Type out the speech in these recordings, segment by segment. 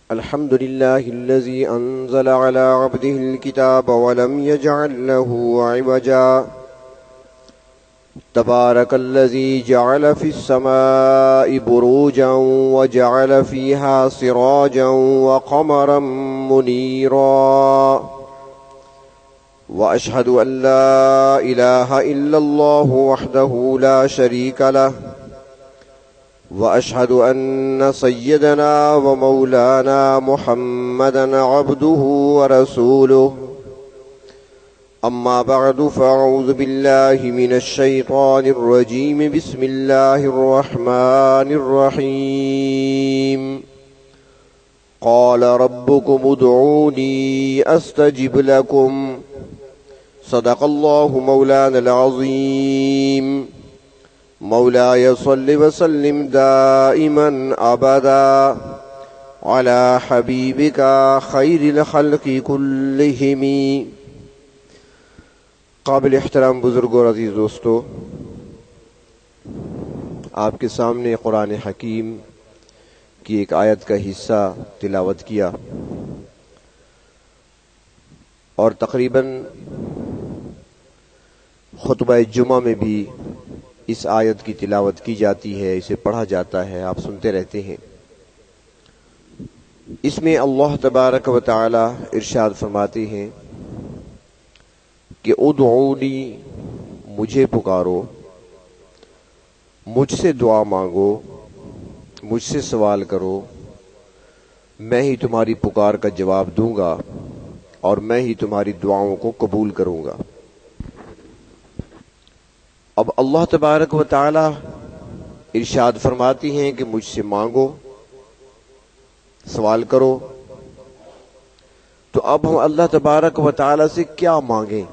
الحمد لله الذي أنزل على عبده الكتاب ولم يجعل له عوجا تبارك الذي جعل في السماء بروجا وجعل فيها سراجا وقمرا منيرا وأشهد أن لا إله إلا الله وحده لا شريك له وأشهد أن سيدنا ومولانا محمدا عبده ورسوله أما بعد فأعوذ بالله من الشيطان الرجيم بسم الله الرحمن الرحيم قال ربكم ادعوني أستجب لكم صدق الله مولانا العظيم مولاي صل وسلم دائما أبدا على حبيبك خير الخلق كلهم. قابل احترام بزرگوں اور عزیز دوستو، آپ کے سامنے قرآن حکیم کی ایک آیت کا حصہ تلاوت کیا، اور تقریباً خطبہ جمعہ میں بھی اس آیت کی تلاوت کی جاتی ہے، اسے پڑھا جاتا ہے، آپ سنتے رہتے ہیں. اس میں اللہ تبارک و تعالی ارشاد فرماتے ہیں کہ ادعونی، مجھے پکارو، مجھ سے دعا مانگو، مجھ سے سوال کرو، میں ہی تمہاری پکار کا جواب دوں گا اور میں ہی تمہاری دعاؤں کو قبول کروں گا. اب اللہ تبارک و تعالی ارشاد فرماتی ہیں کہ مجھ سے مانگو، سوال کرو. تو اب ہم اللہ تبارک و تعالی سے کیا مانگیں،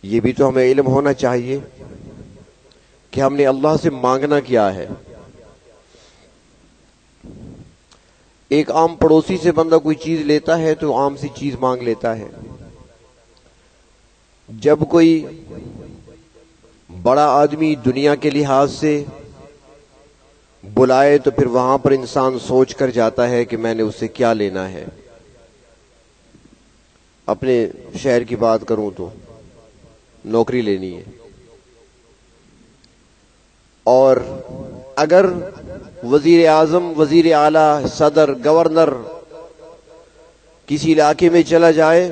یہ بھی تو ہمیں علم ہونا چاہیے کہ ہم نے اللہ سے مانگنا کیا ہے. ایک عام پڑوسی سے بندہ کوئی چیز لیتا ہے تو عام سی چیز مانگ لیتا ہے. جب کوئی بڑا آدمی دنیا کے لحاظ سے بلائے تو پھر وہاں پر انسان سوچ کر جاتا ہے کہ میں نے اس سے کیا لینا ہے. اپنے شہر کی بات کروں تو نوکری لینی ہے، اور اگر وزیر اعظم، وزیر اعلیٰ، صدر، گورنر کسی علاقے میں چلا جائے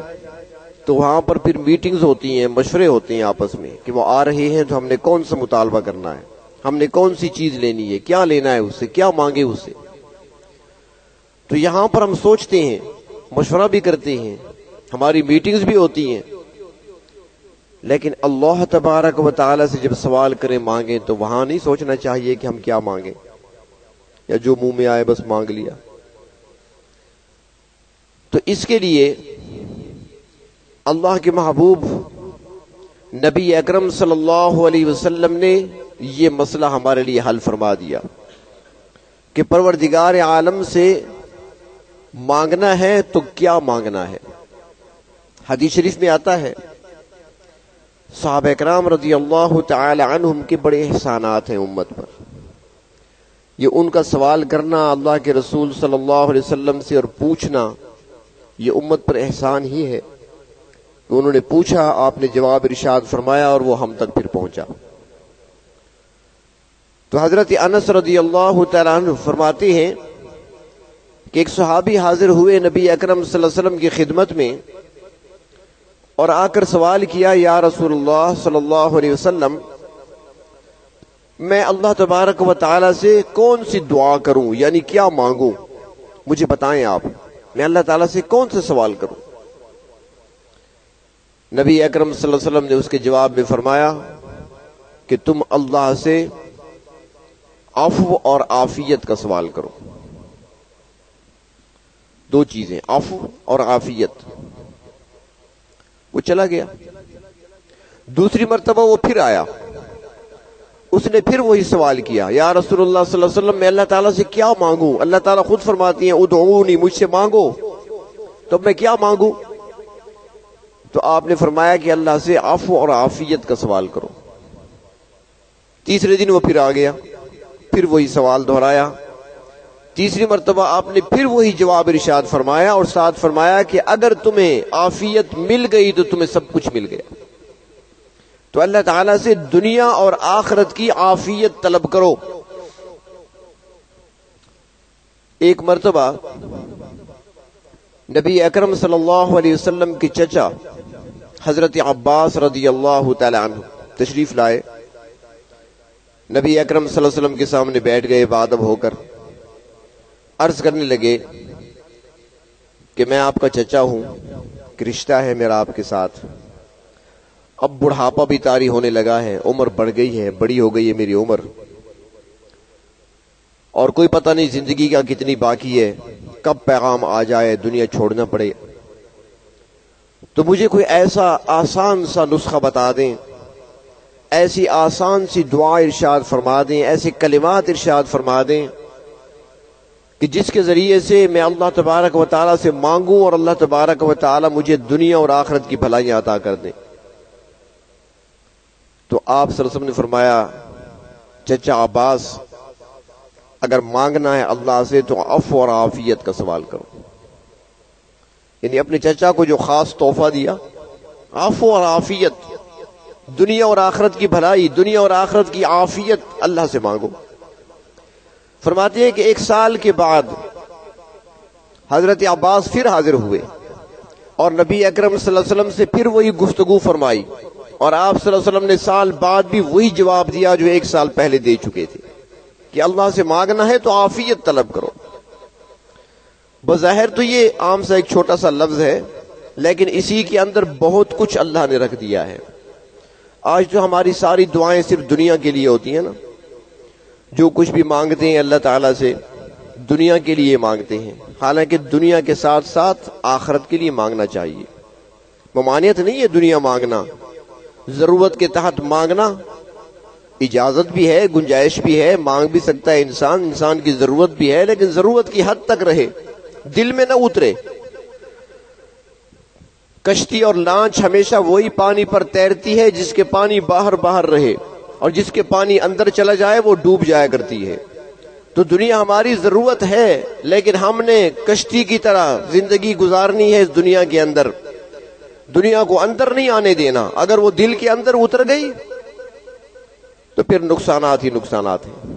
تو وہاں پر پھر میٹنگز ہوتی ہیں، مشورے ہوتے ہیں آپس میں کہ وہ آ رہے ہیں تو ہم نے کون سا مطالبہ کرنا ہے، ہم نے کون سی چیز لینی ہے، کیا لینا ہے اس سے، کیا مانگے اس سے. تو یہاں پر ہم سوچتے ہیں، مشورہ بھی کرتے ہیں، ہماری میٹنگز بھی ہوتی ہیں، لیکن اللہ تبارک و تعالی سے جب سوال کریں، مانگیں، تو وہاں نہیں سوچنا چاہیے کہ ہم کیا مانگیں یا جو منہ میں آئے بس مانگ لیا. تو اس کے لیے اللہ کے محبوب نبی اکرم صلی اللہ علیہ وسلم نے یہ مسئلہ ہمارے لیے حل فرما دیا کہ پروردگار عالم سے مانگنا ہے تو کیا مانگنا ہے. حدیث شریف میں آتا ہے صحابہ کرام رضی اللہ تعالی عنہم کے بڑے احسانات ہیں امت پر. یہ ان کا سوال کرنا اللہ کے رسول صلی اللہ علیہ وسلم سے اور پوچھنا، یہ امت پر احسان ہی ہے. انہوں نے پوچھا، آپ نے جواب ارشاد فرمایا اور وہ ہم تک پھر پہنچا. تو حضرت انس رضی اللہ تعالیٰ عنہ فرماتے ہیں کہ ایک صحابی حاضر ہوئے نبی اکرم صلی اللہ علیہ وسلم کی خدمت میں اور آ کر سوال کیا، یا رسول اللہ صلی اللہ علیہ وسلم، میں اللہ تبارک و تعالیٰ سے کون سی دعا کروں، یعنی کیا مانگوں، مجھے بتائیں آپ، میں اللہ تعالیٰ سے کون سے سوال کروں. نبی اکرم صلی اللہ علیہ وسلم نے اس کے جواب میں فرمایا کہ تم اللہ سے عفو اور عافیت کا سوال کرو. دو چیزیں، عفو اور عافیت. وہ چلا گیا، دوسری مرتبہ وہ پھر آیا، اس نے پھر وہی سوال کیا، یا رسول اللہ صلی اللہ علیہ وسلم، میں اللہ تعالیٰ سے کیا مانگوں، اللہ تعالیٰ خود فرماتی ہیں ادعونی، مجھ سے مانگو، تو میں کیا مانگوں. تو آپ نے فرمایا کہ اللہ سے عفو اور عافیت کا سوال کرو. تیسرے دن وہ پھر آ گیا، پھر وہی سوال دہرایا تیسری مرتبہ آپ نے پھر وہی جواب ارشاد فرمایا اور ساتھ فرمایا کہ اگر تمہیں عافیت مل گئی تو تمہیں سب کچھ مل گیا. تو اللہ تعالیٰ سے دنیا اور آخرت کی عافیت طلب کرو. ایک مرتبہ نبی اکرم صلی اللہ علیہ وسلم کے چچا حضرت عباس رضی اللہ تعالی عنہ تشریف لائے. نبی اکرم صلی اللہ علیہ وسلم کے سامنے بیٹھ گئے بادب ہو کر. عرض کرنے لگے کہ میں آپ کا چچا ہوں, کہ رشتہ ہے میرا آپ کے ساتھ. اب بڑھاپا بھی طاری ہونے لگا ہے, عمر بڑھ گئی ہے, بڑی ہو گئی ہے میری عمر, اور کوئی پتہ نہیں زندگی کا کتنی باقی ہے, کب پیغام آ جائے دنیا چھوڑنا پڑے. تو مجھے کوئی ایسا آسان سا نسخہ بتا دیں, ایسی آسان سی دعا ارشاد فرما دیں, ایسے کلمات ارشاد فرما دیں کہ جس کے ذریعے سے میں اللہ تبارک و تعالیٰ سے مانگوں اور اللہ تبارک و تعالیٰ مجھے دنیا اور آخرت کی بھلائیاں عطا کر دیں. تو آپ صلی اللہ علیہ وسلم نے فرمایا, چچا عباس, اگر مانگنا ہے اللہ سے تو عفو اور عافیت کا سوال کرو. یعنی اپنے چچا کو جو خاص تحفہ دیا, عفو اور عافیت, دنیا اور آخرت کی بھلائی, دنیا اور آخرت کی عافیت اللہ سے مانگو. فرماتے ہیں کہ 1 سال کے بعد حضرت عباس پھر حاضر ہوئے اور نبی اکرم صلی اللہ علیہ وسلم سے پھر وہی گفتگو فرمائی, اور آپ صلی اللہ علیہ وسلم نے سال بعد بھی وہی جواب دیا جو 1 سال پہلے دے چکے تھے, کہ اللہ سے مانگنا ہے تو عافیت طلب کرو. بظاہر تو یہ عام سا ایک چھوٹا سا لفظ ہے, لیکن اسی کے اندر بہت کچھ اللہ نے رکھ دیا ہے. آج تو ہماری ساری دعائیں صرف دنیا کے لیے ہوتی ہیں نا, جو کچھ بھی مانگتے ہیں اللہ تعالیٰ سے دنیا کے لیے مانگتے ہیں, حالانکہ دنیا کے ساتھ ساتھ آخرت کے لیے مانگنا چاہیے. ممانعت نہیں ہے دنیا مانگنا, ضرورت کے تحت مانگنا اجازت بھی ہے, گنجائش بھی ہے, مانگ بھی سکتا ہے انسان, انسان کی ضرورت بھی ہے, لیکن ضرورت کی حد تک رہے, دل میں نہ اترے. کشتی اور لانچ ہمیشہ وہی پانی پر تیرتی ہے جس کے پانی باہر باہر رہے, اور جس کے پانی اندر چلا جائے وہ ڈوب جایا کرتی ہے. تو دنیا ہماری ضرورت ہے, لیکن ہم نے کشتی کی طرح زندگی گزارنی ہے اس دنیا کے اندر, دنیا کو اندر نہیں آنے دینا. اگر وہ دل کے اندر اتر گئی تو پھر نقصانات ہی نقصانات ہیں.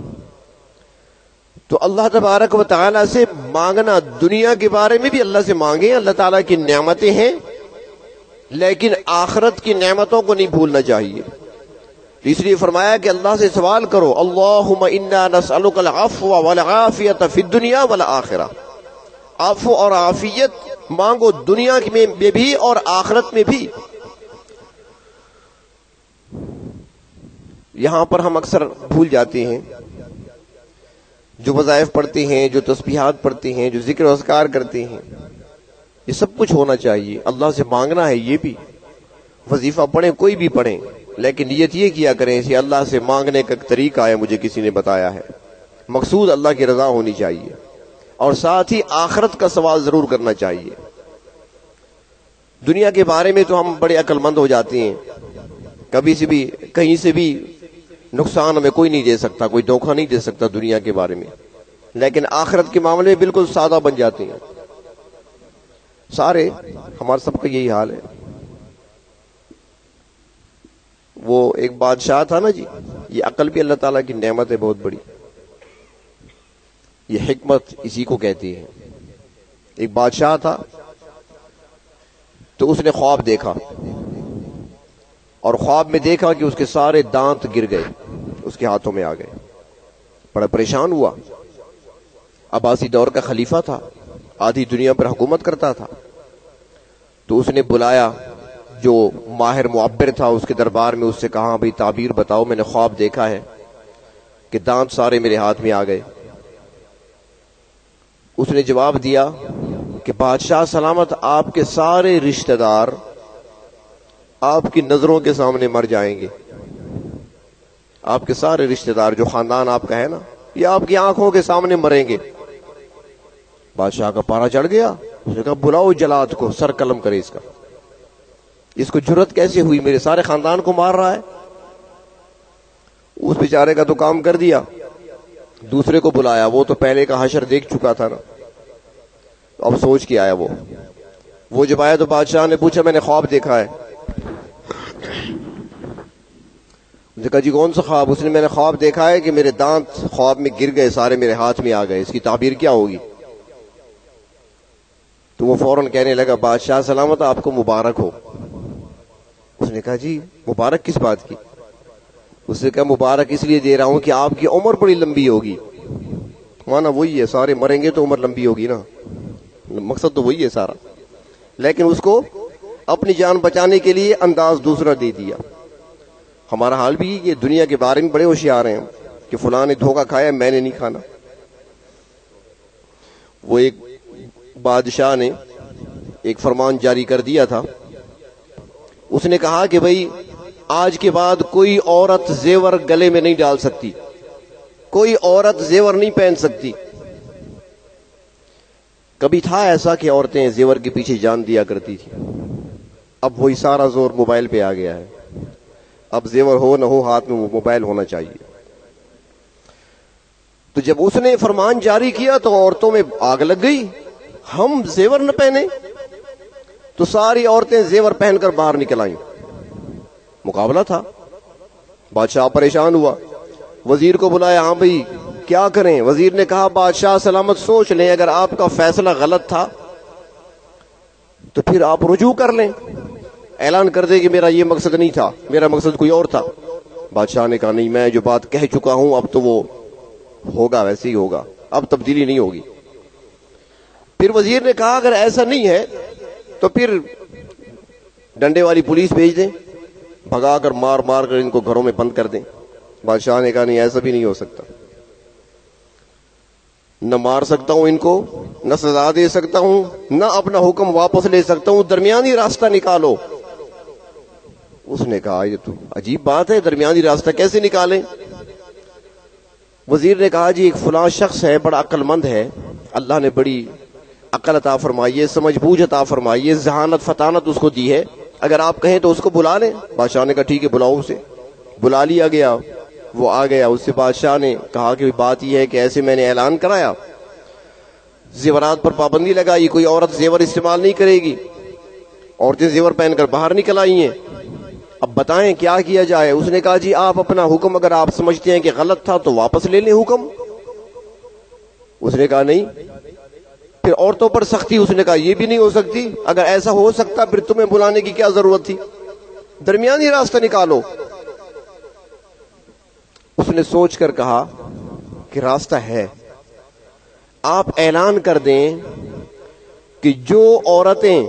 تو اللہ تبارک و تعالیٰ سے مانگنا, دنیا کے بارے میں بھی اللہ سے مانگیں, اللہ تعالیٰ کی نعمتیں ہیں, لیکن آخرت کی نعمتوں کو نہیں بھولنا چاہیے. اس لیے فرمایا کہ اللہ سے سوال کرو, اللہم انا نسألک العفو والعافیت فی الدنیا والآخرہ. عفو اور عافیت مانگو دنیا میں بھی اور آخرت میں بھی. یہاں پر ہم اکثر بھول جاتے ہیں, جو وظائف پڑھتے ہیں, جو تسبیحات پڑھتے ہیں, جو ذکر و اذکار کرتے ہیں, یہ سب کچھ ہونا چاہیے. اللہ سے مانگنا ہے, یہ بھی وظیفہ پڑھیں, کوئی بھی پڑھیں, لیکن نیت یہ کیا کریں کہ اللہ سے مانگنے کا ایک طریقہ ہے, مجھے کسی نے بتایا ہے, مقصود اللہ کی رضا ہونی چاہیے, اور ساتھ ہی آخرت کا سوال ضرور کرنا چاہیے. دنیا کے بارے میں تو ہم بڑے عقل مند ہو جاتے ہیں, کبھی سے بھی کہیں سے بھی نقصان ہمیں کوئی نہیں دے سکتا, کوئی دھوکہ نہیں دے سکتا دنیا کے بارے میں, لیکن آخرت کے معاملے میں بالکل سادہ بن جاتے ہیں. سارے ہمارا سب کا یہی حال ہے. وہ ایک بادشاہ تھا نا جی, یہ عقل بھی اللہ تعالیٰ کی نعمت ہے بہت بڑی, یہ حکمت اسی کو کہتی ہے. ایک بادشاہ تھا, تو اس نے خواب دیکھا, اور خواب میں دیکھا کہ اس کے سارے دانت گر گئے, اس کے ہاتھوں میں آ گئے. بڑا پریشان ہوا. عباسی دور کا خلیفہ تھا, آدھی دنیا پر حکومت کرتا تھا. تو اس نے بلایا جو ماہر معبر تھا اس کے دربار میں, اس سے کہا بھئی تعبیر بتاؤ, میں نے خواب دیکھا ہے کہ دانت سارے میرے ہاتھ میں آ گئے. اس نے جواب دیا کہ بادشاہ سلامت, آپ کے سارے رشتہ دار آپ کی نظروں کے سامنے مر جائیں گے. آپ کے سارے رشتہ دار, جو خاندان آپ کا ہے نا, یہ آپ کی آنکھوں کے سامنے مریں گے. بادشاہ کا پارا چڑھ گیا. اس نے کہا بلاؤ جلاد کو, سر قلم کرے اس کا, اس کو جرت کیسے ہوئی, میرے سارے خاندان کو مار رہا ہے. اس بیچارے کا تو کام کر دیا. دوسرے کو بلایا، وہ تو پہلے کا حشر دیکھ چکا تھا نا، اب سوچ کے آیا وہ جب آیا تو بادشاہ نے پوچھا میں نے خواب دیکھا ہے؟ نے کہا جی کون سا خواب؟ اس نے میں نے خواب دیکھا ہے کہ میرے دانت خواب میں گر گئے، سارے میرے ہاتھ میں آ گئے، اس کی تعبیر کیا ہوگی؟ تو وہ فوراً کہنے لگا بادشاہ سلامت آپ کو مبارک ہو۔ اس نے کہا جی مبارک کس بات کی؟ اس نے کہا مبارک اس لیے دے رہا ہوں کہ آپ کی عمر بڑی لمبی ہوگی۔ مانا وہی ہے، سارے مریں گے تو عمر لمبی ہوگی نا، مقصد تو وہی ہے سارا، لیکن اس کو اپنی جان بچانے کے لیے انداز دوسرا دے دیا۔ ہمارا حال بھی یہ دنیا کے بارے میں بڑے ہوشیار ہیں کہ فلاں نے دھوکہ کھایا میں نے نہیں کھانا۔ وہ ایک بادشاہ نے ایک فرمان جاری کر دیا تھا، اس نے کہا کہ بھئی آج کے بعد کوئی عورت زیور گلے میں نہیں ڈال سکتی، کوئی عورت زیور نہیں پہن سکتی۔ کبھی تھا ایسا کہ عورتیں زیور کے پیچھے جان دیا کرتی تھی، اب وہی سارا زور موبائل پہ آ گیا ہے، اب زیور ہو نہ ہو ہاتھ میں موبائل ہونا چاہیے۔ تو جب اس نے فرمان جاری کیا تو عورتوں میں آگ لگ گئی، ہم زیور نہ پہنے، تو ساری عورتیں زیور پہن کر باہر نکل آئیں۔ مقابلہ تھا، بادشاہ پریشان ہوا، وزیر کو بلایا، ہاں بھئی کیا کریں؟ وزیر نے کہا بادشاہ سلامت سوچ لیں، اگر آپ کا فیصلہ غلط تھا تو پھر آپ رجوع کر لیں، اعلان کر دیں کہ میرا یہ مقصد نہیں تھا، میرا مقصد کوئی اور تھا۔ بادشاہ نے کہا نہیں، میں جو بات کہہ چکا ہوں اب تو وہ ہوگا، ویسے ہی ہوگا، اب تبدیلی نہیں ہوگی۔ پھر وزیر نے کہا اگر ایسا نہیں ہے تو پھر ڈنڈے والی پولیس بھیج دیں، بھگا کر مار مار کر ان کو گھروں میں بند کر دیں۔ بادشاہ نے کہا نہیں ایسا بھی نہیں ہو سکتا، نہ مار سکتا ہوں ان کو، نہ سزا دے سکتا ہوں، نہ اپنا حکم واپس لے سکتا ہوں، درمیانی راستہ نکالو۔ اس نے کہا یہ تو عجیب بات ہے، درمیانی راستہ کیسے نکالیں؟ وزیر نے کہا جی ایک فلاں شخص ہے، بڑا عقل مند ہے، اللہ نے بڑی عقل عطا فرمائی ہے، سمجھ بوجھ عطا فرمائی ہے، ذہانت فطانت اس کو دی ہے، اگر آپ کہیں تو اس کو بلا لیں۔ بادشاہ نے کہا ٹھیک ہے بلاؤ اسے۔ بلا لیا گیا، وہ آ گیا، اس سے بادشاہ نے کہا کہ بات یہ ہے کہ ایسے میں نے اعلان کرایا، زیورات پر پابندی لگائی، کوئی عورت زیور استعمال نہیں کرے گی، عورتیں زیور پہن کر باہر نکل آئی ہیں، اب بتائیں کیا کیا جائے؟ اس نے کہا جی آپ اپنا حکم اگر آپ سمجھتے ہیں کہ غلط تھا تو واپس لے لیں حکم۔ اس نے کہا نہیں۔ پھر عورتوں پر سختی، اس نے کہا یہ بھی نہیں ہو سکتی، اگر ایسا ہو سکتا پھر تمہیں بلانے کی کیا ضرورت تھی، درمیانی راستہ نکالو۔ اس نے سوچ کر کہا کہ راستہ ہے، آپ اعلان کر دیں کہ جو عورتیں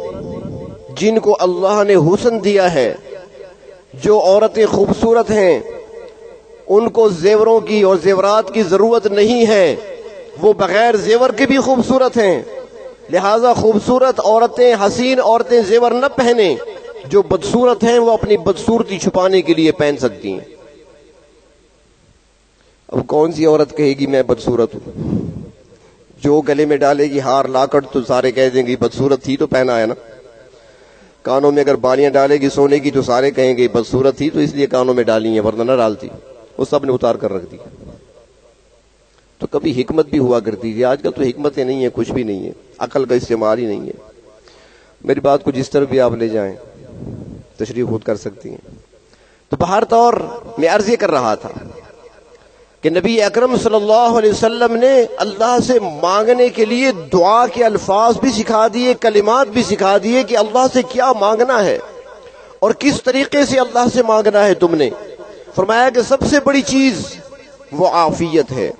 جن کو اللہ نے حسن دیا ہے، جو عورتیں خوبصورت ہیں، ان کو زیوروں کی اور زیورات کی ضرورت نہیں ہے، وہ بغیر زیور کے بھی خوبصورت ہیں، لہذا خوبصورت عورتیں، حسین عورتیں زیور نہ پہنیں، جو بدصورت ہیں وہ اپنی بدصورتی چھپانے کے لیے پہن سکتی ہیں۔ اب کون سی عورت کہے گی میں بدصورت ہوں؟ جو گلے میں ڈالے گی ہار لاکٹ تو سارے کہہ دیں گے بدصورت تھی تو پہنا ہے نا، کانوں میں اگر بالیاں ڈالے گی سونے کی تو سارے کہیں گے بدصورت تھی تو اس لیے کانوں میں ڈالی ہیں ورنہ نہ ڈالتی، وہ سب نے اتار کر رکھ دی۔ تو کبھی حکمت بھی ہوا کرتی تھی، آج کل تو حکمتیں نہیں ہیں، کچھ بھی نہیں ہے، عقل کا استعمال ہی نہیں ہے۔ میری بات کو جس طرف بھی آپ لے جائیں تشریح خود کر سکتی ہیں۔ تو بہر طور میں عرض یہ کر رہا تھا کہ نبی اکرم صلی اللہ علیہ وسلم نے اللہ سے مانگنے کے لیے دعا کے الفاظ بھی سکھا دیے، کلمات بھی سکھا دیے کہ اللہ سے کیا مانگنا ہے اور کس طریقے سے اللہ سے مانگنا ہے۔ تم نے فرمایا کہ سب سے بڑی چیز وہ عافیت ہے۔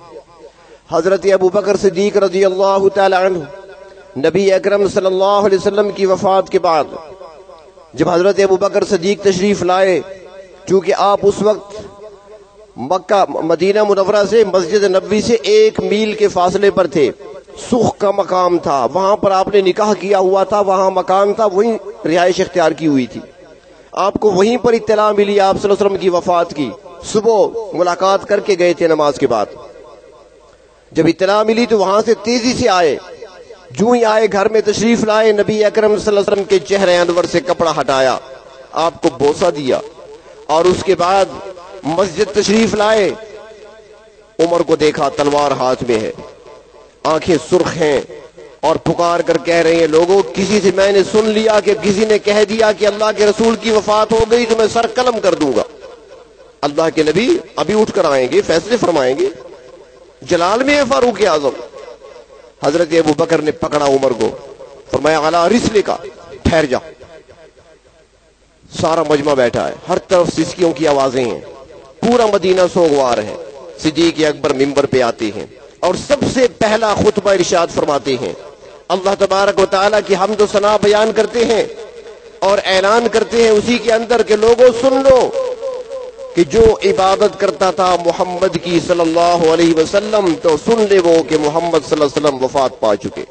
حضرت ابوبکر صدیق رضی اللہ تعالی عنہ نبی اکرم صلی اللہ علیہ وسلم کی وفات کے بعد جب حضرت ابوبکر صدیق تشریف لائے، چونکہ آپ اس وقت مکہ مدینہ منورہ سے مسجد نبوی سے 1 میل کے فاصلے پر تھے، سخ کا مقام تھا، وہاں پر آپ نے نکاح کیا ہوا تھا، وہاں مکان تھا، وہیں رہائش اختیار کی ہوئی تھی۔ آپ کو وہیں پر اطلاع ملی آپ صلی اللہ علیہ وسلم کی وفات کی، صبح ملاقات کر کے گئے تھے نماز کے بعد۔ جب اطلاع ملی تو وہاں سے تیزی سے آئے، جو ہی آئے گھر میں تشریف لائے، نبی اکرم صلی اللہ علیہ وسلم کے چہرے انور سے کپڑا ہٹایا، آپ کو بوسہ دیا، اور اس کے بعد مسجد تشریف لائے، عمر کو دیکھا تلوار ہاتھ میں ہے، آنکھیں سرخ ہیں، اور پکار کر کہہ رہے ہیں لوگوں کسی سے میں نے سن لیا کہ کسی نے کہہ دیا کہ اللہ کے رسول کی وفات ہو گئی تو میں سر قلم کر دوں گا۔ اللہ کے نبی ابھی اٹھ کر آئیں گے، فیصلے فرمائیں گے، جلال میں ہے فاروق اعظم۔ حضرت ابو بکر نے پکڑا عمر کو، فرمایا علی رسلک کا، ٹھہر جا۔ سارا مجمع بیٹھا ہے، ہر طرف سسکیوں کی آوازیں ہیں، پورا مدینہ سوگوار ہے۔ صدیق اکبر منبر پہ آتے ہیں اور سب سے پہلا خطبہ ارشاد فرماتے ہیں، اللہ تبارک و تعالیٰ کی حمد و ثنا بیان کرتے ہیں اور اعلان کرتے ہیں اسی کے اندر کہ لوگوں سن لو کہ جو عبادت کرتا تھا محمد کی صلی اللہ علیہ وسلم تو سن لے وہ کہ محمد صلی اللہ علیہ وسلم وفات پا چکے،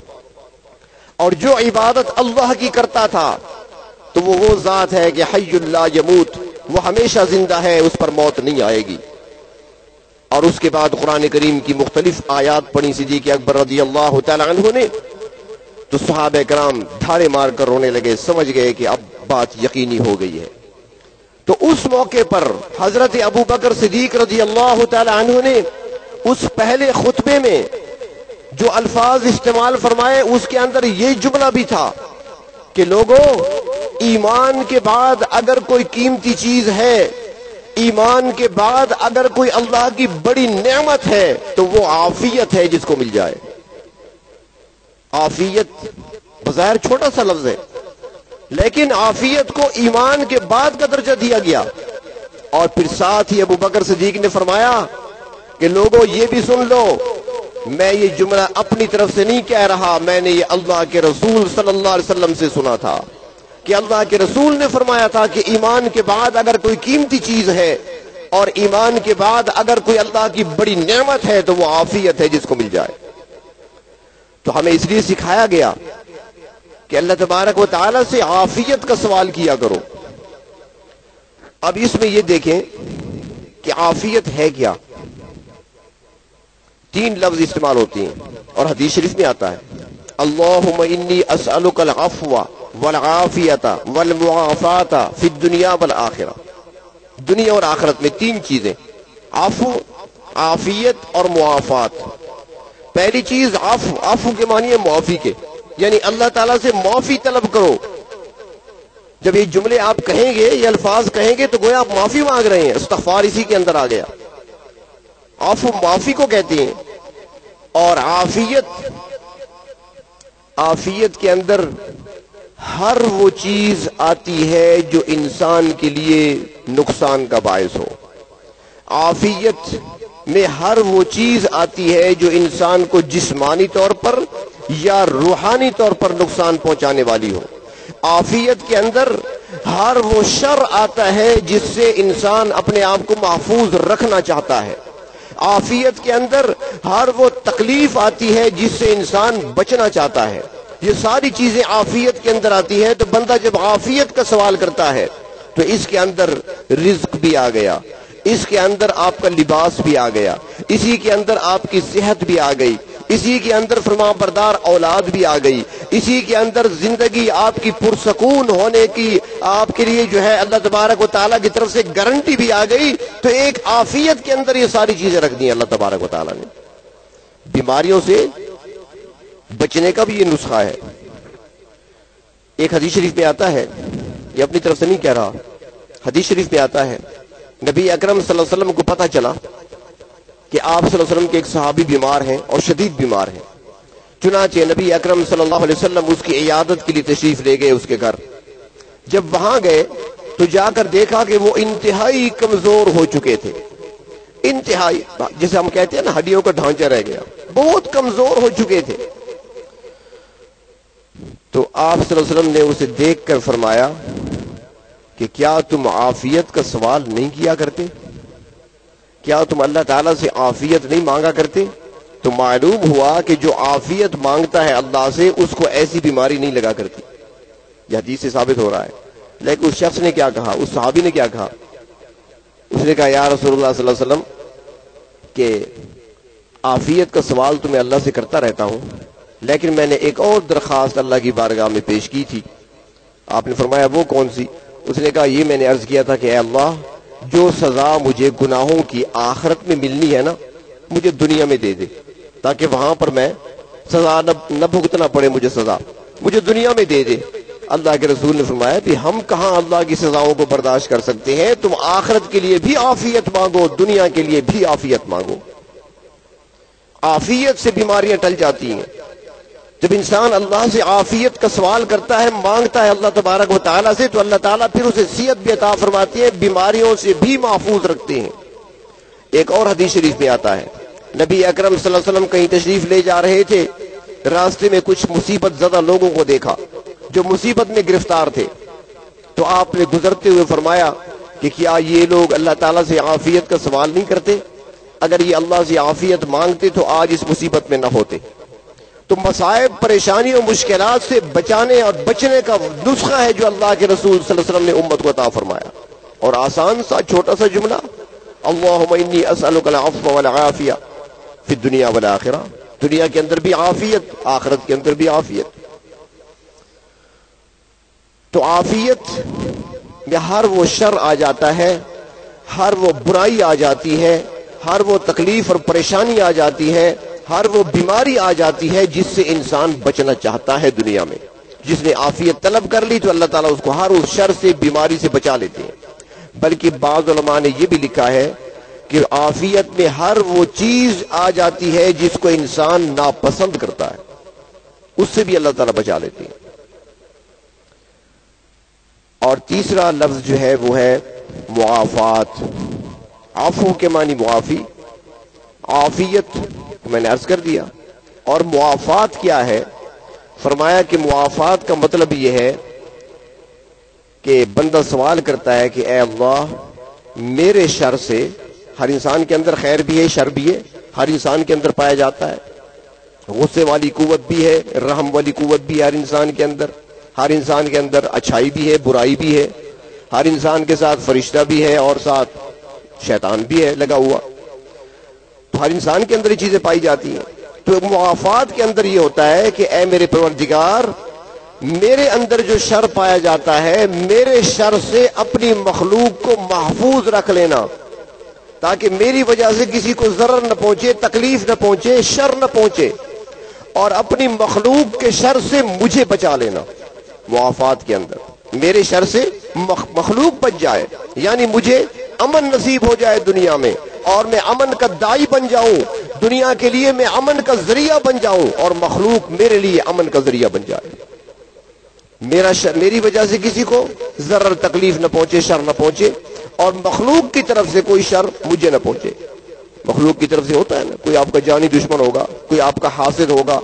اور جو عبادت اللہ کی کرتا تھا تو وہ ذات ہے کہ حی لا یموت، وہ ہمیشہ زندہ ہے، اس پر موت نہیں آئے گی۔ اور اس کے بعد قرآن کریم کی مختلف آیات پڑھی صدیق اکبر رضی اللہ تعالی عنہ نے، تو صحابہ کرام دھارے مار کر رونے لگے، سمجھ گئے کہ اب بات یقینی ہو گئی ہے۔ تو اس موقع پر حضرت ابو بکر صدیق رضی اللہ تعالی عنہ نے اس پہلے خطبے میں جو الفاظ استعمال فرمائے اس کے اندر یہ جملہ بھی تھا کہ لوگوں ایمان کے بعد اگر کوئی قیمتی چیز ہے، ایمان کے بعد اگر کوئی اللہ کی بڑی نعمت ہے تو وہ عافیت ہے جس کو مل جائے۔ عافیت بظاہر چھوٹا سا لفظ ہے، لیکن عافیت کو ایمان کے بعد کا درجہ دیا گیا۔ اور پھر ساتھ ہی ابو بکر صدیق نے فرمایا کہ لوگوں یہ بھی سن لو، میں یہ جملہ اپنی طرف سے نہیں کہہ رہا، میں نے یہ اللہ کے رسول صلی اللہ علیہ وسلم سے سنا تھا کہ اللہ کے رسول نے فرمایا تھا کہ ایمان کے بعد اگر کوئی قیمتی چیز ہے اور ایمان کے بعد اگر کوئی اللہ کی بڑی نعمت ہے تو وہ عافیت ہے جس کو مل جائے۔ تو ہمیں اس لیے سکھایا گیا کہ اللہ تبارک و تعالی سے عافیت کا سوال کیا کرو۔ اب اس میں یہ دیکھیں کہ عافیت ہے کیا۔ تین لفظ استعمال ہوتے ہیں اور حدیث شریف میں آتا ہے، اللہم انی اسألک العفو والعافیت والمعافات فی الدنیا والآخرہ۔ دنیا اور آخرت میں تین چیزیں، عفو، عافیت اور معافات۔ پہلی چیز عفو، عفو کے معنی ہے معافی کے، یعنی اللہ تعالیٰ سے معافی طلب کرو۔ جب یہ جملے آپ کہیں گے، یہ الفاظ کہیں گے تو گویا آپ معافی مانگ رہے ہیں، استغفار اسی کے اندر آ گیا۔ عفو معافی کو کہتے ہیں، اور عافیت کے اندر ہر وہ چیز آتی ہے جو انسان کے لیے نقصان کا باعث ہو۔ عافیت میں ہر وہ چیز آتی ہے جو انسان کو جسمانی طور پر یا روحانی طور پر نقصان پہنچانے والی ہو۔ عافیت کے اندر ہر وہ شر آتا ہے جس سے انسان اپنے آپ کو محفوظ رکھنا چاہتا ہے۔ عافیت کے اندر ہر وہ تکلیف آتی ہے جس سے انسان بچنا چاہتا ہے۔ یہ ساری چیزیں عافیت کے اندر آتی ہے۔ تو بندہ جب عافیت کا سوال کرتا ہے تو اس کے اندر رزق بھی آ گیا، اس کے اندر آپ کا لباس بھی آ گیا، اسی کے اندر آپ کی صحت بھی آ گئی، اسی کے اندر فرما بردار اولاد بھی آ گئی، اسی کے اندر زندگی آپ کی پرسکون ہونے کی آپ کے لیے جو ہے اللہ تبارک و تعالیٰ کی طرف سے گارنٹی بھی آ گئی۔ تو ایک عافیت کے اندر یہ ساری چیزیں رکھ دی ہیں اللہ تبارک و تعالیٰ نے۔ بیماریوں سے بچنے کا بھی یہ نسخہ ہے۔ ایک حدیث شریف میں آتا ہے، یہ اپنی طرف سے نہیں کہہ رہا، حدیث شریف میں آتا ہے نبی اکرم صلی اللہ علیہ وسلم کو پتہ چلا کہ آپ صلی اللہ علیہ وسلم کے ایک صحابی بیمار ہیں اور شدید بیمار ہیں۔ چنانچہ نبی اکرم صلی اللہ علیہ وسلم اس کی عیادت کے لیے تشریف لے گئے اس کے گھر۔ جب وہاں گئے تو جا کر دیکھا کہ وہ انتہائی کمزور ہو چکے تھے، انتہائی، جیسے ہم کہتے ہیں نا ہڈیوں کا ڈھانچہ رہ گیا، بہت کمزور ہو چکے تھے۔ تو آپ صلی اللہ علیہ وسلم نے اسے دیکھ کر فرمایا کہ کیا تم عافیت کا سوال نہیں کیا کرتے؟ کیا تم اللہ تعالیٰ سے عافیت نہیں مانگا کرتے؟ تو معلوم ہوا کہ جو عافیت مانگتا ہے اللہ سے اس کو ایسی بیماری نہیں لگا کرتی۔ یہ حدیث سے ثابت ہو رہا ہے۔ لیکن اس شخص نے کیا کہا، اس صحابی نے کیا کہا؟ اس نے کہا یا رسول اللہ صلی اللہ علیہ وسلم کہ عافیت کا سوال تو میں اللہ سے کرتا رہتا ہوں، لیکن میں نے ایک اور درخواست اللہ کی بارگاہ میں پیش کی تھی۔ آپ نے فرمایا وہ کون سی؟ اس نے کہا یہ میں نے عرض کیا تھا کہ اے اللہ، جو سزا مجھے گناہوں کی آخرت میں ملنی ہے نا، مجھے دنیا میں دے دے تاکہ وہاں پر میں سزا نہ بھگتنا پڑے، مجھے سزا مجھے دنیا میں دے دے۔ اللہ کے رسول نے فرمایا کہ ہم کہاں اللہ کی سزاؤں کو برداشت کر سکتے ہیں، تم آخرت کے لیے بھی عافیت مانگو، دنیا کے لیے بھی عافیت مانگو۔ عافیت سے بیماریاں ٹل جاتی ہیں۔ جب انسان اللہ سے عافیت کا سوال کرتا ہے، مانگتا ہے اللہ تبارک و تعالیٰ سے، تو اللہ تعالیٰ پھر اسے صحت بھی عطا فرماتی ہے، بیماریوں سے بھی محفوظ رکھتے ہیں۔ ایک اور حدیث شریف میں آتا ہے، نبی اکرم صلی اللہ علیہ وسلم کہیں تشریف لے جا رہے تھے، راستے میں کچھ مصیبت زدہ لوگوں کو دیکھا جو مصیبت میں گرفتار تھے، تو آپ نے گزرتے ہوئے فرمایا کہ کیا یہ لوگ اللہ تعالیٰ سے عافیت کا سوال نہیں کرتے؟ اگر یہ اللہ سے عافیت مانگتے تو آج اس مصیبت میں نہ ہوتے۔ تو مصائب، پریشانی اور مشکلات سے بچانے اور بچنے کا نسخہ ہے جو اللہ کے رسول صلی اللہ علیہ وسلم نے امت کو عطا فرمایا، اور آسان سا چھوٹا سا جملہ، اللہم انی اسألک العفو والعافیہ فی الدنیا والآخرہ، دنیا کے اندر بھی عافیت، آخرت کے اندر بھی عافیت۔ تو عافیت میں ہر وہ شر آ جاتا ہے، ہر وہ برائی آ جاتی ہے، ہر وہ تکلیف اور پریشانی آ جاتی ہے، ہر وہ بیماری آ جاتی ہے جس سے انسان بچنا چاہتا ہے دنیا میں۔ جس نے عافیت طلب کر لی تو اللہ تعالیٰ اس کو ہر اس شر سے، بیماری سے بچا لیتے ہیں۔ بلکہ بعض علماء نے یہ بھی لکھا ہے کہ عافیت میں ہر وہ چیز آ جاتی ہے جس کو انسان ناپسند کرتا ہے، اس سے بھی اللہ تعالیٰ بچا لیتے ہیں۔ اور تیسرا لفظ جو ہے وہ ہے معافات۔ عفو کے معنی معافی، عافیت میں نے عرض کر دیا۔ اور معافات کیا ہے؟ فرمایا کہ معافات کا مطلب یہ ہے کہ بندہ سوال کرتا ہے کہ اے اللہ، میرے شر سے، ہر انسان کے اندر خیر بھی ہے، شر بھی ہے، ہر انسان کے اندر پایا جاتا ہے، غصے والی قوت بھی ہے، رحم والی قوت بھی ہے ہر انسان کے اندر، ہر انسان کے اندر اچھائی بھی ہے، برائی بھی ہے، ہر انسان کے ساتھ فرشتہ بھی ہے اور ساتھ شیطان بھی ہے لگا ہوا، تو ہر انسان کے اندر یہ چیزیں پائی جاتی ہیں۔ تو معافات کے اندر یہ ہوتا ہے کہ اے میرے پروردگار، میرے اندر جو شر پایا جاتا ہے، میرے شر سے اپنی مخلوق کو محفوظ رکھ لینا، تاکہ میری وجہ سے کسی کو ضرر نہ پہنچے، تکلیف نہ پہنچے، شر نہ پہنچے، اور اپنی مخلوق کے شر سے مجھے بچا لینا۔ معافات کے اندر میرے شر سے مخلوق بچ جائے، یعنی مجھے امن نصیب ہو جائے دنیا میں، اور میں امن کا داعی بن جاؤں، دنیا کے لیے میں امن کا ذریعہ بن جاؤں، اور مخلوق میرے لیے امن کا ذریعہ بن جائے۔ میری وجہ سے کسی کو ضرر، تکلیف نہ پہنچے، شر نہ پہنچے، اور مخلوق کی طرف سے کوئی شر مجھے نہ پہنچے۔ مخلوق کی طرف سے ہوتا ہے نا، کوئی آپ کا جانی دشمن ہوگا، کوئی آپ کا حاسد ہوگا،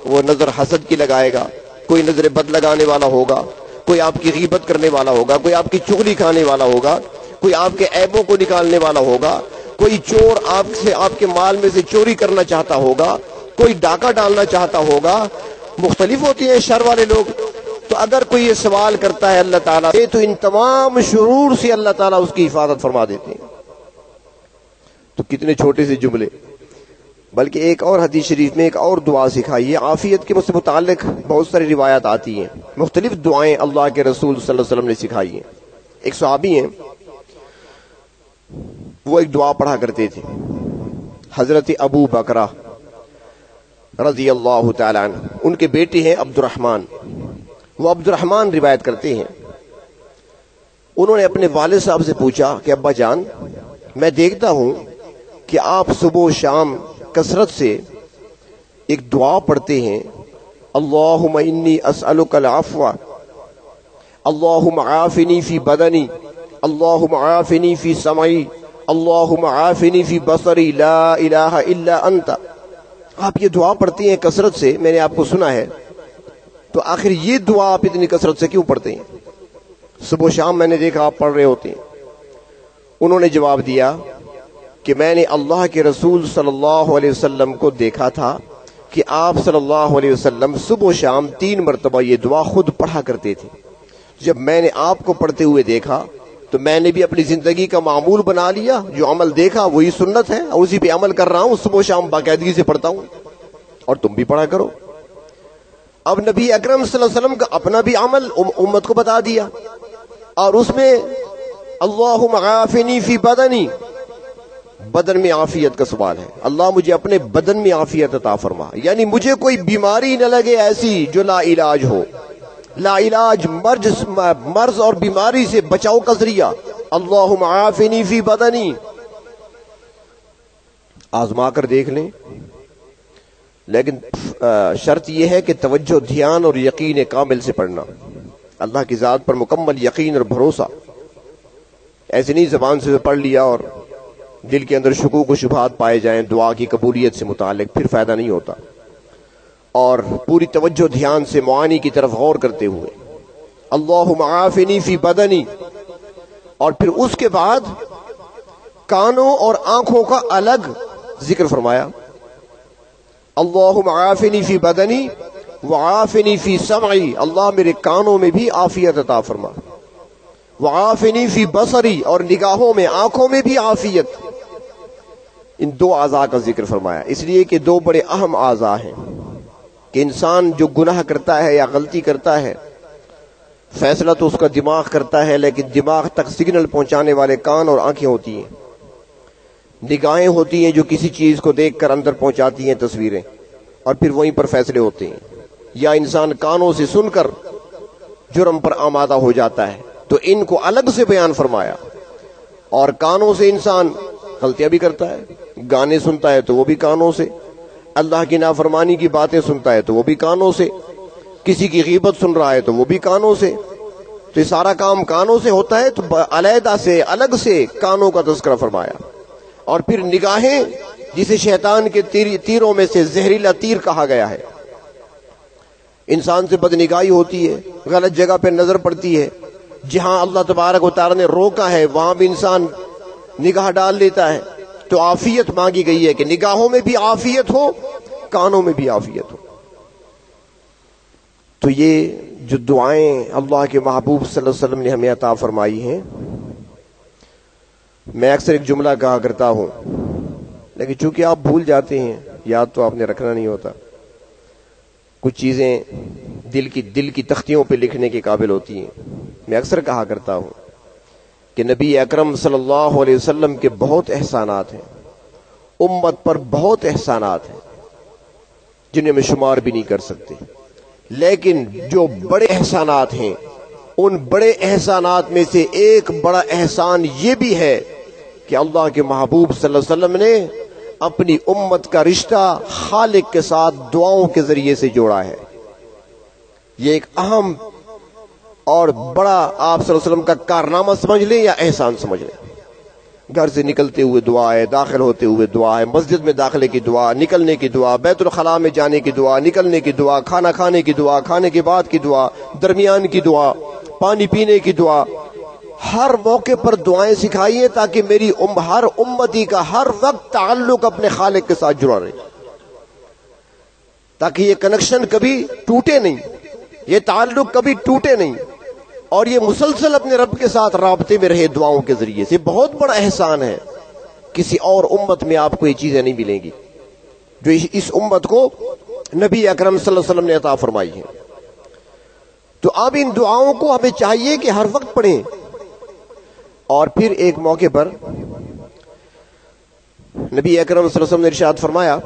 وہ نظر حسد کی لگائے گا، کوئی نظر بد لگانے والا ہوگا، کوئی آپ کی غیبت کرنے والا ہوگا، کوئی آپ کی چغلی کھانے والا ہوگا، کوئی آپ کے عیبوں کو نکالنے والا ہوگا، کوئی چور آپ کے مال میں سے چوری کرنا چاہتا ہوگا، کوئی ڈاکہ ڈالنا چاہتا ہوگا، مختلف ہوتی ہیں شر والے لوگ۔ تو اگر کوئی یہ سوال کرتا ہے اللہ تعالیٰ سے، تو ان تمام شرور سے اللہ تعالیٰ اس کی حفاظت فرما دیتے ہیں۔ تو کتنے چھوٹے سے جملے۔ بلکہ ایک اور حدیث شریف میں ایک اور دعا سکھائی ہے، عافیت کے متعلق بہت ساری روایات آتی ہیں، مختلف دعائیں اللہ کے رسول صلی اللہ علیہ وسلم نے سکھائی ہیں۔ ایک صحابی ہیں، وہ ایک دعا پڑھا کرتے تھے، حضرت ابو بکرہ رضی اللہ تعالی عنہ، ان کے بیٹے ہیں عبد الرحمن۔ وہ عبد الرحمن روایت کرتے ہیں، انہوں نے اپنے والد صاحب سے پوچھا کہ ابا جان، میں دیکھتا ہوں کہ آپ صبح و شام کثرت سے ایک دعا پڑھتے ہیں، اللہم انی اسألک العفو، اللہم عافنی فی بدنی، اللہم عافنی فی سمعی، اللہم عافنی فی بصری، لا الہ الا انت۔ آپ یہ دعا پڑھتے ہیں کثرت سے، میں نے آپ کو سنا ہے، تو آخر یہ دعا آپ اتنی کثرت سے کیوں پڑھتے ہیں؟ صبح و شام میں نے دیکھا آپ پڑھ رہے ہوتے ہیں۔ انہوں نے جواب دیا کہ میں نے اللہ کے رسول صلی اللہ علیہ وسلم کو دیکھا تھا کہ آپ صلی اللہ علیہ وسلم صبح و شام 3 مرتبہ یہ دعا خود پڑھا کرتے تھے۔ جب میں نے آپ کو پڑھتے ہوئے دیکھا تو میں نے بھی اپنی زندگی کا معمول بنا لیا، جو عمل دیکھا وہی سنت ہے، اسی پہ عمل کر رہا ہوں، صبح و شام باقاعدگی سے پڑھتا ہوں، اور تم بھی پڑھا کرو۔ اب نبی اکرم صلی اللہ علیہ وسلم کا اپنا بھی عمل امت کو بتا دیا، اور اس میں اللہم عافنی فی بدنی، بدن میں عافیت کا سوال ہے. اللہ مجھے اپنے بدن میں عافیت عطا فرما، یعنی مجھے کوئی بیماری نہ لگے ایسی جو لا علاج ہو. لا علاج مرض اور بیماری سے بچاؤ کا ذریعہ. اللہم عافنی فی بدنی. آزما کر دیکھ لیں، لیکن شرط یہ ہے کہ توجہ، دھیان اور یقین کامل سے پڑھنا. اللہ کی ذات پر مکمل یقین اور بھروسہ. ایسے نہیں زبان سے پڑھ لیا اور دل کے اندر شکوک و شبہات پائے جائیں دعا کی قبولیت سے متعلق، پھر فائدہ نہیں ہوتا. اور پوری توجہ دھیان سے معانی کی طرف غور کرتے ہوئے اللہم عافنی فی بدنی، اور پھر اس کے بعد کانوں اور آنکھوں کا الگ ذکر فرمایا. اللہم عافنی فی بدنی وعافنی فی سمعی، اللہ میرے کانوں میں بھی عافیت عطا فرما. وعافنی فی بصری، اور نگاہوں میں، آنکھوں میں بھی عافیت. ان دو اعضاء کا ذکر فرمایا اس لیے کہ دو بڑے اہم اعضاء ہیں کہ انسان جو گناہ کرتا ہے یا غلطی کرتا ہے، فیصلہ تو اس کا دماغ کرتا ہے، لیکن دماغ تک سگنل پہنچانے والے کان اور آنکھیں ہوتی ہیں. نگاہیں ہوتی ہیں جو کسی چیز کو دیکھ کر اندر پہنچاتی ہیں تصویریں، اور پھر وہیں پر فیصلے ہوتے ہیں. یا انسان کانوں سے سن کر جرم پر آمادہ ہو جاتا ہے، تو ان کو الگ سے بیان فرمایا. اور کانوں سے انسان غلطیاں بھی کرتا ہے، گانے سنتا ہے تو وہ بھی کانوں سے، اللہ کی نافرمانی کی باتیں سنتا ہے تو وہ بھی کانوں سے، کسی کی غیبت سن رہا ہے تو وہ بھی کانوں سے. تو یہ سارا کام کانوں سے ہوتا ہے، تو علیحدہ سے الگ سے کانوں کا تذکرہ فرمایا. اور پھر نگاہیں، جسے شیطان کے تیروں میں سے زہریلا تیر کہا گیا ہے. انسان سے بدنگاہی ہوتی ہے، غلط جگہ پہ نظر پڑتی ہے، جہاں اللہ تبارک و تعالی نے روکا ہے وہاں بھی انسان نگاہ ڈال لیتا ہے. تو عافیت مانگی گئی ہے کہ نگاہوں میں بھی عافیت ہو، کانوں میں بھی عافیت ہو. تو یہ جو دعائیں اللہ کے محبوب صلی اللہ علیہ وسلم نے ہمیں عطا فرمائی ہیں، میں اکثر ایک جملہ کہا کرتا ہوں، لیکن چونکہ آپ بھول جاتے ہیں، یاد تو آپ نے رکھنا نہیں ہوتا. کچھ چیزیں دل کی تختیوں پہ لکھنے کے قابل ہوتی ہیں. میں اکثر کہا کرتا ہوں کہ نبی اکرم صلی اللہ علیہ وسلم کے بہت احسانات ہیں، امت پر بہت احسانات ہیں جنہیں میں شمار بھی نہیں کر سکتے. لیکن جو بڑے احسانات ہیں، ان بڑے احسانات میں سے ایک بڑا احسان یہ بھی ہے کہ اللہ کے محبوب صلی اللہ علیہ وسلم نے اپنی امت کا رشتہ خالق کے ساتھ دعاؤں کے ذریعے سے جوڑا ہے. یہ ایک اہم اور بڑا آپ صلی اللہ علیہ وسلم کا کارنامہ سمجھ لیں یا احسان سمجھ لیں. گھر سے نکلتے ہوئے دعا ہے، داخل ہوتے ہوئے دعا ہے، مسجد میں داخلے کی دعا، نکلنے کی دعا، بیت الخلاء میں جانے کی دعا، نکلنے کی دعا، کھانا کھانے کی دعا، کھانے کے بعد کی دعا، درمیان کی دعا، پانی پینے کی دعا. ہر موقع پر دعائیں سکھائیے تاکہ میری ہر امتی کا ہر وقت تعلق اپنے خالق کے ساتھ جڑا رہے، تاکہ یہ کنیکشن کبھی ٹوٹے نہیں، یہ تعلق کبھی ٹوٹے نہیں، اور یہ مسلسل اپنے رب کے ساتھ رابطے میں رہے دعاؤں کے ذریعے سے. بہت بڑا احسان ہے. کسی اور امت میں آپ کو یہ چیزیں نہیں ملیں گی جو اس امت کو نبی اکرم صلی اللہ علیہ وسلم نے عطا فرمائی ہیں. تو اب ان دعاؤں کو ہمیں چاہیے کہ ہر وقت پڑھیں. اور پھر ایک موقع پر نبی اکرم صلی اللہ علیہ وسلم نے ارشاد فرمایا،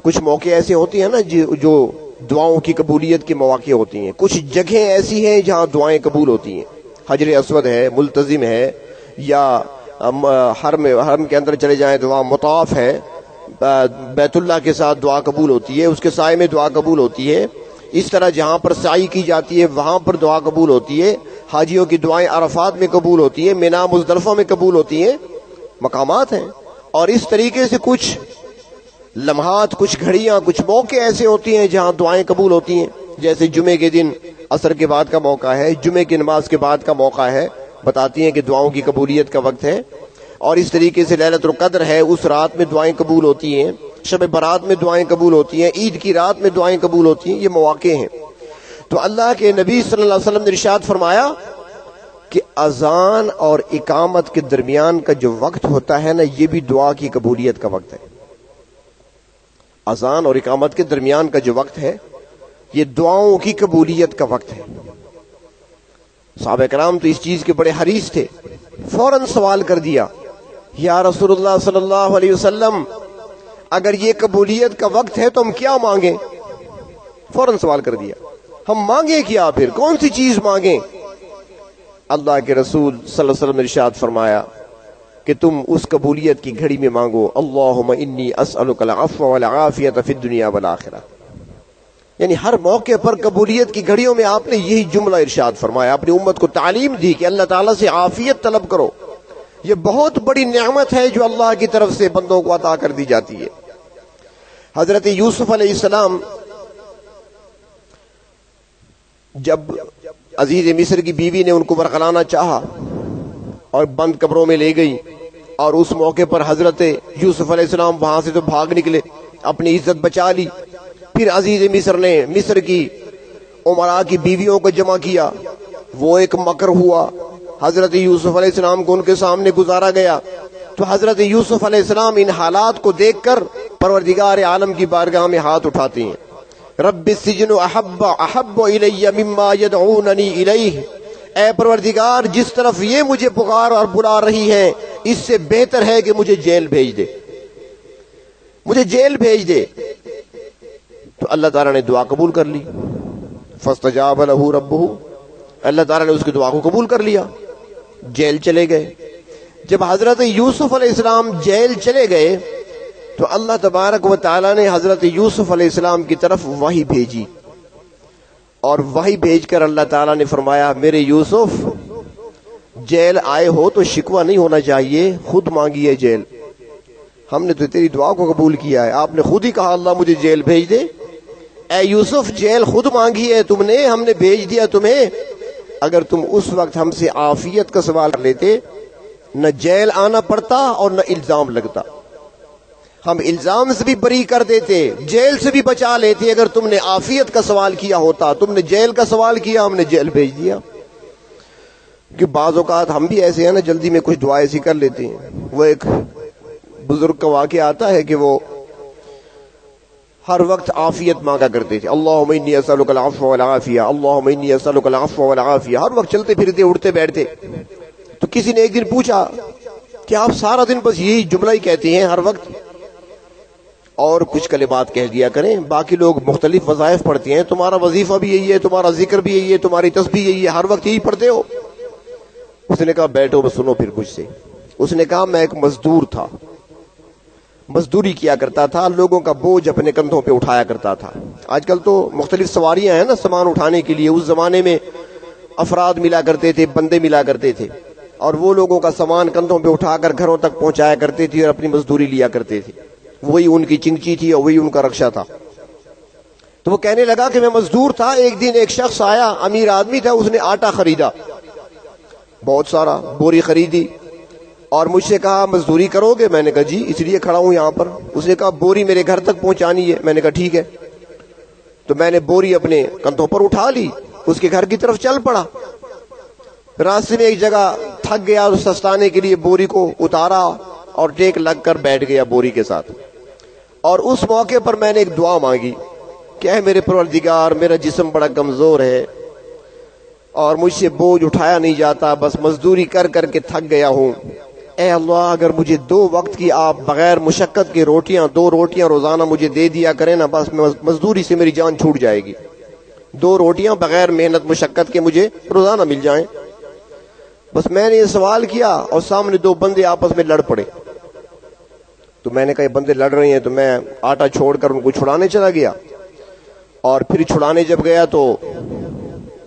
کچھ موقع ایسے ہوتے ہیں نا جو دعاؤں کی قبولیت کے مواقع ہوتی ہیں. کچھ جگہیں ایسی ہیں جہاں دعائیں قبول ہوتی ہیں. حجر اسود ہے، ملتزم ہے، یا حرم کے اندر چلے جائیں تو وہاں مطاف ہے، بیت اللہ کے ساتھ دعا قبول ہوتی ہے، اس کے سائے میں دعا قبول ہوتی ہے. اس طرح جہاں پر سعی کی جاتی ہے وہاں پر دعا قبول ہوتی ہے. حاجیوں کی دعائیں عرفات میں قبول ہوتی ہیں، مینا مزدلفہ میں قبول ہوتی ہیں. مقامات ہیں. اور اس طریقے سے کچھ لمحات، کچھ گھڑیاں، کچھ موقع ایسے ہوتے ہیں جہاں دعائیں قبول ہوتی ہیں. جیسے جمعے کے دن عصر کے بعد کا موقع ہے، جمعے کی نماز کے بعد کا موقع ہے، بتاتی ہیں کہ دعاؤں کی قبولیت کا وقت ہے. اور اس طریقے سے لیلۃ القدر ہے، اس رات میں دعائیں قبول ہوتی ہیں، شب برات میں دعائیں قبول ہوتی ہیں، عید کی رات میں دعائیں قبول ہوتی ہیں. یہ مواقع ہیں. تو اللہ کے نبی صلی اللہ علیہ وسلم نے ارشاد فرمایا کہ اذان اور اقامت کے درمیان کا جو وقت ہوتا ہے نا، یہ بھی دعا کی قبولیت کا وقت ہے. اذان اور اقامت کے درمیان کا جو وقت ہے یہ دعاؤں کی قبولیت کا وقت ہے. صحابہ کرام تو اس چیز کے بڑے حریص تھے. فوراً سوال کر دیا یا رسول اللہ صلی اللہ علیہ وسلم اگر یہ قبولیت کا وقت ہے تو ہم کیا مانگیں؟ فوراً سوال کر دیا، ہم مانگیں کیا؟ پھر کون سی چیز مانگیں؟ اللہ کے رسول صلی اللہ علیہ وسلم نے ارشاد فرمایا کہ تم اس قبولیت کی گھڑی میں مانگو اللہم انی اسألک العفو والعافیۃ فی الدنیا والآخرہ. یعنی ہر موقع پر قبولیت کی گھڑیوں میں آپ نے یہی جملہ ارشاد فرمایا، اپنی امت کو تعلیم دی کہ اللہ تعالیٰ سے عافیت طلب کرو. یہ بہت بڑی نعمت ہے جو اللہ کی طرف سے بندوں کو عطا کر دی جاتی ہے. حضرت یوسف علیہ السلام جب عزیز مصر کی بیوی نے ان کو ورغلانا چاہا اور بند کمروں میں لے گئی، اور اس موقع پر حضرت یوسف علیہ السلام وہاں سے تو بھاگ نکلے، اپنی عزت بچا لی. پھر عزیز مصر نے مصر کی امراء کی بیویوں کو جمع کیا، وہ ایک مکر ہوا، حضرت یوسف علیہ السلام کو ان کے سامنے گزارا گیا. تو حضرت یوسف علیہ السلام ان حالات کو دیکھ کر پروردگار عالم کی بارگاہ میں ہاتھ اٹھاتے ہیں، رب السجن احب الی مما یدعوننی الیہ. اے پروردگار، جس طرف یہ مجھے پکار اور بلا رہی ہے اس سے بہتر ہے کہ مجھے جیل بھیج دے، مجھے جیل بھیج دے. تو اللہ تعالیٰ نے دعا قبول کر لی. فاستجاب لہ ربہ، اللہ تعالیٰ نے اس کی دعا کو قبول کر لیا، جیل چلے گئے. جب حضرت یوسف علیہ السلام جیل چلے گئے تو اللہ تبارک و تعالیٰ نے حضرت یوسف علیہ السلام کی طرف وحی بھیجی، اور وحی بھیج کر اللہ تعالیٰ نے فرمایا میرے یوسف، جیل آئے ہو تو شکوہ نہیں ہونا چاہیے، خود مانگی ہے جیل، ہم نے تو تیری دعا کو قبول کیا ہے، آپ نے خود ہی کہا اللہ مجھے جیل بھیج دے. اے یوسف، جیل خود مانگی ہے تم نے، ہم نے بھیج دیا تمہیں. اگر تم اس وقت ہم سے عافیت کا سوال کر لیتے نہ جیل آنا پڑتا اور نہ الزام لگتا، ہم الزام سے بھی بری کر دیتے، جیل سے بھی بچا لیتے. اگر تم نے عافیت کا سوال کیا ہوتا، تم نے جیل کا سوال کیا، ہم نے جیل بھیج دیا. کہ بعض اوقات ہم بھی ایسے ہیں نا، جلدی میں کچھ دعائیں ایسی کر لیتے ہیں. وہ ایک بزرگ کا واقعہ آتا ہے کہ وہ ہر وقت عافیت مانگا کرتے تھے، اللہم انی اسألک العفو والعافیہ، اللہم انی اسألک العفو والعافیہ. ہر وقت چلتے پھرتے اٹھتے بیٹھتے. تو کسی نے ایک دن پوچھا کہ آپ سارا دن بس یہی جملہ ہی کہتے ہیں ہر وقت، اور کچھ کلمات کہہ دیا کریں، باقی لوگ مختلف وظائف پڑھتے ہیں، تمہارا وظیفہ بھی یہی ہے، تمہارا ذکر بھی یہی ہے، تمہاری تسبیح یہی ہے، ہر وقت یہی پڑھتے ہو. اس نے کہا بیٹھو بس سنو پھر کچھ سے. اس نے کہا میں ایک مزدور تھا، مزدوری کیا کرتا تھا، لوگوں کا بوجھ اپنے کندھوں پہ اٹھایا کرتا تھا. آج کل تو مختلف سواریاں ہیں نا سامان اٹھانے کے لیے، اس زمانے میں افراد ملا کرتے تھے، بندے ملا کرتے تھے، اور وہ لوگوں کا سامان کندھوں پہ اٹھا کر گھروں تک پہنچایا کرتے تھے اور اپنی مزدوری لیا کرتے تھے. وہی ان کی چنگچی تھی اور وہی ان کا رکشہ تھا. تو وہ کہنے لگا کہ میں مزدور تھا. ایک دن ایک شخص آیا، امیر آدمی تھا، اس نے آٹا خریدا، بہت سارا بوری خریدی، اور مجھ سے کہا مزدوری کرو گے؟ میں نے کہا جی، اس لیے کھڑا ہوں یہاں پر. اس نے کہا بوری میرے گھر تک پہنچانی ہے. میں نے کہا ٹھیک ہے. تو میں نے بوری اپنے کندھوں پر اٹھا لی، اس کے گھر کی طرف چل پڑا. راستے میں ایک جگہ تھک گیا، تو سستانے کے لیے بوری کو اتارا اور ٹیک لگ کر بیٹھ گیا بوری کے ساتھ. اور اس موقع پر میں نے ایک دعا مانگی کہ اے میرے پروردگار، میرا جسم بڑا کمزور ہے اور مجھ سے بوجھ اٹھایا نہیں جاتا، بس مزدوری کر کر کے تھک گیا ہوں. اے اللہ، اگر مجھے 2 وقت کی آپ بغیر مشقت کی روٹیاں، 2 روٹیاں روزانہ مجھے دے دیا کریں نا، بس مزدوری سے میری جان چھوٹ جائے گی. 2 روٹیاں بغیر محنت مشقت کے مجھے روزانہ مل جائیں. بس میں نے یہ سوال کیا اور سامنے 2 بندے آپس میں لڑ پڑے. تو میں نے کہا یہ بندے لڑ رہے ہیں، تو میں آٹا چھوڑ کر ان کو چھڑانے چلا گیا. اور پھر چھڑانے جب گیا تو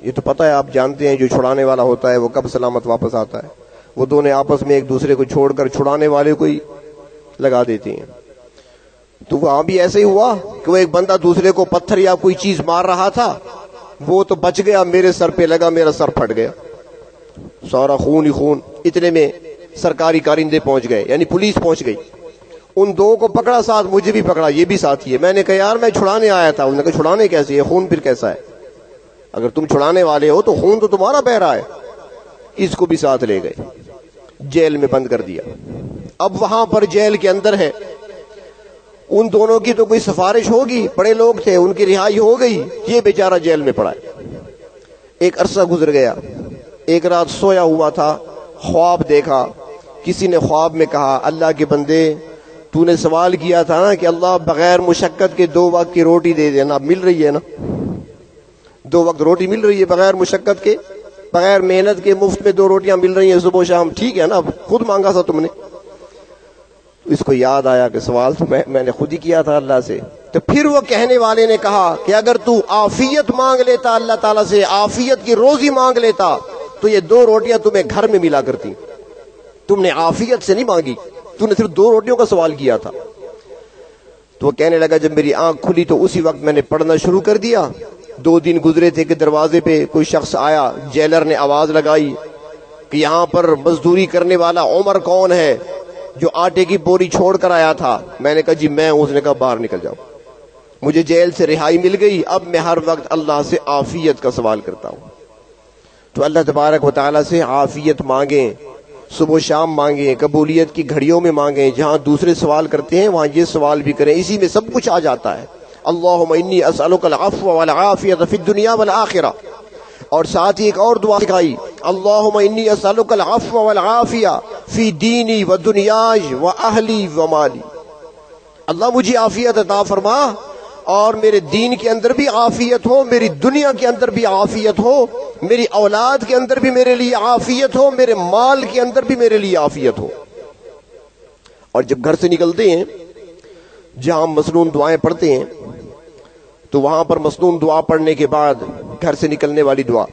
یہ تو پتہ ہے، آپ جانتے ہیں جو چھڑانے والا ہوتا ہے وہ کب سلامت واپس آتا ہے. وہ دونوں آپس میں ایک دوسرے کو چھوڑ کر چھڑانے والے کو ہی لگا دیتے ہیں. تو وہاں بھی ایسے ہی ہوا کہ وہ ایک بندہ دوسرے کو پتھر یا کوئی چیز مار رہا تھا، وہ تو بچ گیا، میرے سر پہ لگا، میرا سر پھٹ گیا، سارا خون ہی خون. اتنے میں سرکاری کارندے پہنچ گئے، یعنی پولیس پہنچ گئی. ان 2 کو پکڑا، ساتھ مجھے بھی پکڑا، یہ بھی ساتھی ہے. میں نے کہا یار میں چھڑانے آیا تھا. انہوں نے کہا چھڑانے کیسے ہے، خون پھر کیسا ہے؟ اگر تم چھڑانے والے ہو تو خون تو تمہارا بہ رہا ہے. اس کو بھی ساتھ لے گئے، جیل میں بند کر دیا. اب وہاں پر جیل کے اندر ہے، ان دونوں کی تو کوئی سفارش ہوگی، بڑے لوگ تھے، ان کی رہائی ہو گئی، یہ بیچارہ جیل میں پڑا ہے. ایک عرصہ گزر گیا. ایک رات سویا ہوا تھا، خواب دیکھا کسی نے خواب میں کہا اللہ کے بندے تو نے سوال کیا تھا نا کہ اللہ بغیر مشقت کے 2 وقت کی روٹی دے دینا، اب مل رہی ہے نا، 2 وقت روٹی مل رہی ہے بغیر مشقت کے، بغیر محنت کے، مفت میں 2 روٹیاں مل رہی ہیں صبح و شام، ٹھیک ہے نا، اب خود مانگا تھا تم نے۔ اس کو یاد آیا کہ سوال تو میں نے خود ہی کیا تھا اللہ سے۔ تو پھر وہ کہنے والے نے کہا کہ اگر تو عافیت مانگ لیتا اللہ تعالیٰ سے، عافیت کی روزی مانگ لیتا تو یہ 2 روٹیاں تمہیں گھر میں ملا کرتی، تم نے عافیت سے نہیں مانگی، تم نے صرف 2 روٹیوں کا سوال کیا تھا۔ تو وہ کہنے لگا جب میری آنکھ کھلی تو اسی وقت میں نے پڑھنا شروع کر دیا۔ 2 دن گزرے تھے کہ دروازے پہ کوئی شخص آیا، جیلر نے آواز لگائی کہ یہاں پر مزدوری کرنے والا عمر کون ہے جو آٹے کی بوری چھوڑ کر آیا تھا؟ میں نے کہا جی میں ہوں۔ اس نے کہا باہر نکل جاؤ، مجھے جیل سے رہائی مل گئی، اب میں ہر وقت اللہ سے عافیت کا سوال کرتا ہوں۔ تو اللہ تبارک و تعالیٰ سے عافیت مانگیں، صبح و شام مانگیں، قبولیت کی گھڑیوں میں مانگیں، جہاں دوسرے سوال کرتے ہیں وہاں یہ سوال بھی کریں، اسی میں سب کچھ آ جاتا ہے۔ اللہم انی اسألک العفو والعافیۃ فی الدنیا والآخرہ۔ اور ساتھ ہی ایک اور دعا سکھائی، اللہم انی اسألک العفو والعافیہ فی دینی و دنیای و اہلی و مالی۔ اللہ مجھے عافیت عطا فرما اور میرے دین کے اندر بھی عافیت ہو، میری دنیا کے اندر بھی عافیت ہو، میری اولاد کے اندر بھی میرے لیے عافیت ہو، میرے مال کے اندر بھی میرے لیے عافیت ہو۔ اور جب گھر سے نکلتے ہیں جہاں ہم مسنون دعائیں پڑھتے ہیں تو وہاں پر مسنون دعا پڑھنے کے بعد گھر سے نکلنے والی دعا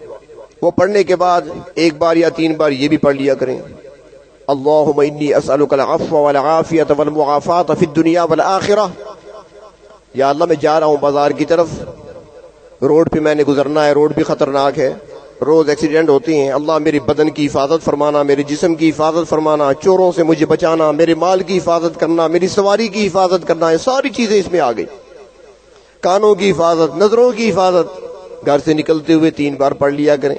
وہ پڑھنے کے بعد 1 بار یا 3 بار یہ بھی پڑھ لیا کریں، اللہم انی اسألک العفو والعافیۃ والمعافاۃ فی الدنیا والآخرہ۔ یا اللہ میں جا رہا ہوں بازار کی طرف، روڈ پہ میں نے گزرنا ہے، روڈ بھی خطرناک ہے، روز ایکسیڈنٹ ہوتے ہیں، اللہ میری بدن کی حفاظت فرمانا، میرے جسم کی حفاظت فرمانا، چوروں سے مجھے بچانا، میرے مال کی حفاظت کرنا، میری سواری کی حفاظت کرنا، یہ ساری چیزیں اس میں آ گئی، کانوں کی حفاظت، نظروں کی حفاظت۔ گھر سے نکلتے ہوئے 3 بار پڑھ لیا کریں،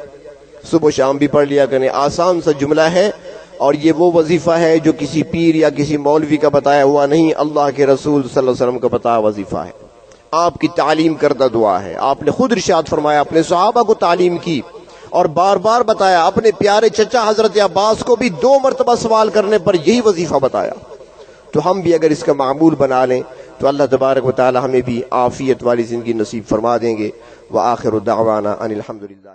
صبح و شام بھی پڑھ لیا کریں۔ آسان سا جملہ ہے اور یہ وہ وظیفہ ہے جو کسی پیر یا کسی مولوی کا بتایا ہوا نہیں، اللہ کے رسول صلی اللہ علیہ وسلم کا بتایا وظیفہ ہے، آپ کی تعلیم کردہ دعا ہے۔ آپ نے خود ارشاد فرمایا، اپنے صحابہ کو تعلیم کی اور بار بار بتایا، اپنے پیارے چچا حضرت عباس کو بھی 2 مرتبہ سوال کرنے پر یہی وظیفہ بتایا۔ تو ہم بھی اگر اس کا معمول بنا لیں تو اللہ تبارک و تعالی ہمیں بھی عافیت والی زندگی نصیب فرما دیں گے۔ وآخر دعوانا ان الحمدللہ۔